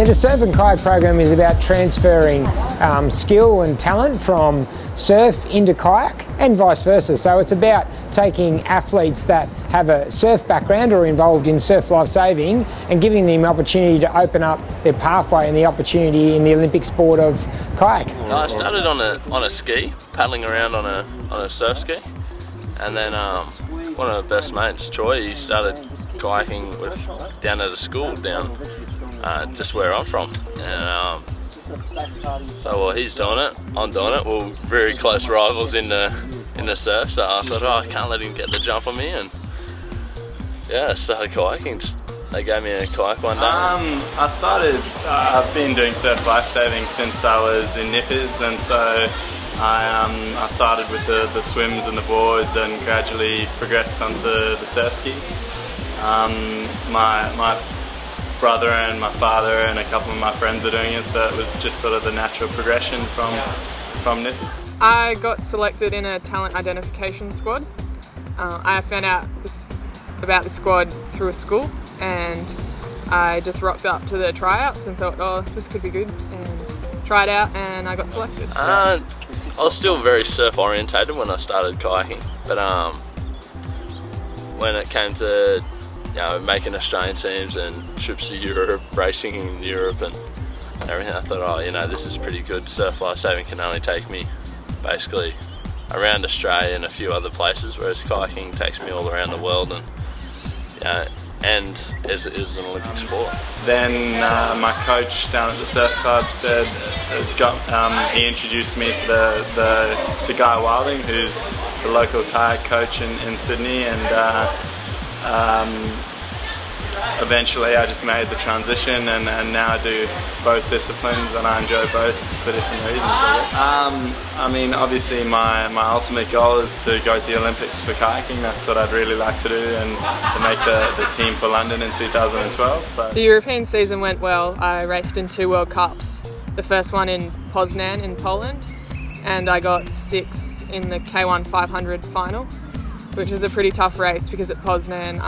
Yeah, the surf and kayak program is about transferring skill and talent from surf into kayak and vice versa. So it's about taking athletes that have a surf background or involved in surf lifesaving and giving them opportunity to open up their pathway and the opportunity in the Olympic sport of kayak. I started on a ski, paddling around on a surf ski, and then one of my best mates, Troy, he started kayaking down at a school down just where I'm from, and so while he's doing it, I'm doing it. We're very close rivals in the surf, so I thought, I can't let him get the jump on me, and yeah, I started kayaking. They gave me a kayak one day. I've been doing surf lifesaving since I was in Nippers, and so I started with the swims and the boards and gradually progressed onto the surf ski. My brother and my father and a couple of my friends are doing it, so it was just sort of the natural progression from Nippers. I got selected in a talent identification squad. I found out about the squad through a school, and I just rocked up to the tryouts and thought, oh, this could be good, and tried out, and I got selected. I was still very surf orientated when I started kayaking, but when it came to making Australian teams and trips to Europe, racing in Europe and everything, I thought, this is pretty good. Surf lifesaving can only take me basically around Australia and a few other places, whereas kayaking takes me all around the world, and is an Olympic sport. Then my coach down at the surf club said, he introduced me to Guy Wilding, who's the local kayak coach in Sydney, and eventually I just made the transition, and now I do both disciplines, and I enjoy both for different reasons. I mean, obviously my ultimate goal is to go to the Olympics for kayaking. That's what I'd really like to do, and to make the team for London in 2012. But the European season went well. I raced in 2 World Cups, the first one in Poznan in Poland, and I got 6th in the K1 500 final, which was a pretty tough race because at Poznan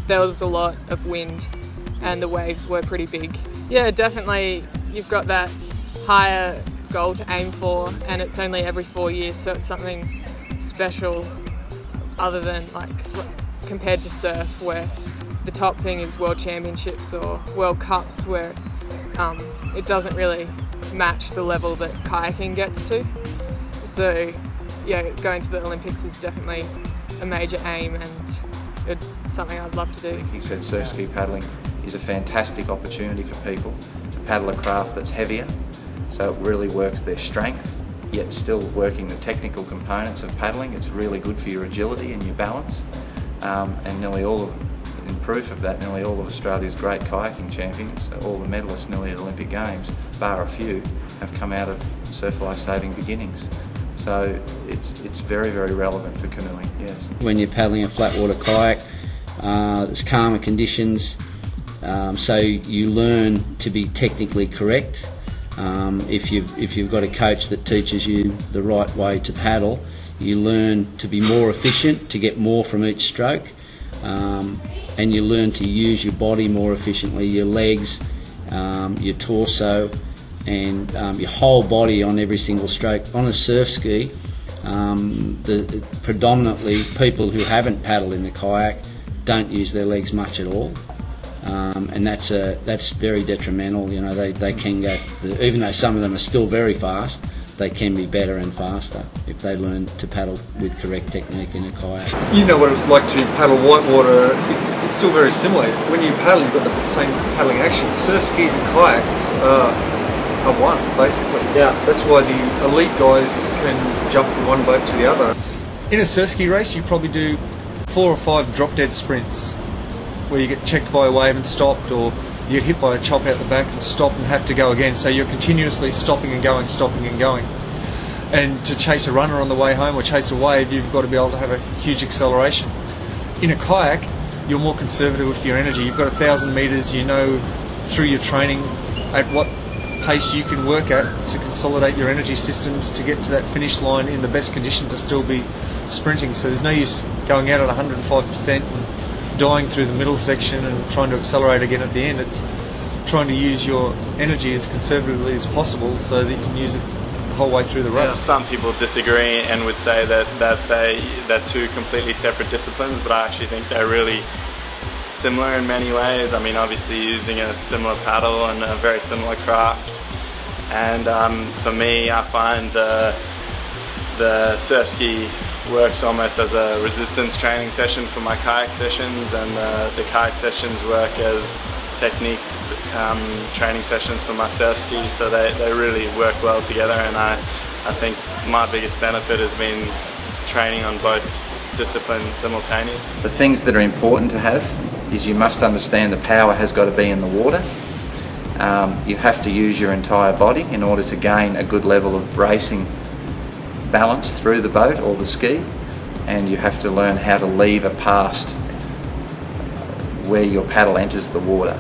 there was a lot of wind and the waves were pretty big. Yeah, definitely you've got that higher goal to aim for, and it's only every 4 years, so it's something special other than compared to surf, where the top thing is World Championships or World Cups, where it doesn't really match the level that kayaking gets to. So yeah, going to the Olympics is definitely a major aim, and it's something I'd love to do. He said surf ski paddling is a fantastic opportunity for people to paddle a craft that's heavier, so it really works their strength, yet still working the technical components of paddling. It's really good for your agility and your balance, and in proof of that, nearly all of Australia's great kayaking champions, all the medalists nearly at Olympic Games, bar a few, have come out of surf lifesaving beginnings. So it's very, very relevant for canoeing, yes. When you're paddling a flat water kayak, there's calmer conditions, so you learn to be technically correct. If you've got a coach that teaches you the right way to paddle, you learn to be more efficient, to get more from each stroke, and you learn to use your body more efficiently, your legs, your torso, and your whole body on every single stroke. On a surf ski, predominantly people who haven't paddled in the kayak don't use their legs much at all, and that's very detrimental. They can go, even though some of them are still very fast, they can be better and faster if they learn to paddle with correct technique in a kayak. You know what it's like to paddle whitewater. It's still very similar. When you paddle, you've got the same paddling action. Surf skis and kayaks are one, basically. Yeah. That's why the elite guys can jump from one boat to the other. In a surf ski race, you probably do 4 or 5 drop-dead sprints, where you get checked by a wave and stopped, or you get hit by a chop out the back and stop and have to go again. So you're continuously stopping and going, stopping and going. And to chase a runner on the way home or chase a wave, you've got to be able to have a huge acceleration. In a kayak, you're more conservative with your energy. You've got 1,000 metres, you know through your training at what pace you can work at to consolidate your energy systems to get to that finish line in the best condition to still be sprinting. So there's no use going out at 105% and dying through the middle section and trying to accelerate again at the end. It's trying to use your energy as conservatively as possible so that you can use it the whole way through the race. Some people disagree and would say that they're two completely separate disciplines, but I actually think they're really similar in many ways. I mean, obviously using a similar paddle and a very similar craft. And for me, I find the surf ski works almost as a resistance training session for my kayak sessions, and the kayak sessions work as techniques training sessions for my surf skis, so they really work well together. And I think my biggest benefit has been training on both disciplines simultaneously. The things that are important to have is you must understand the power has got to be in the water. You have to use your entire body in order to gain a good level of bracing balance through the boat or the ski, and you have to learn how to lever past where your paddle enters the water.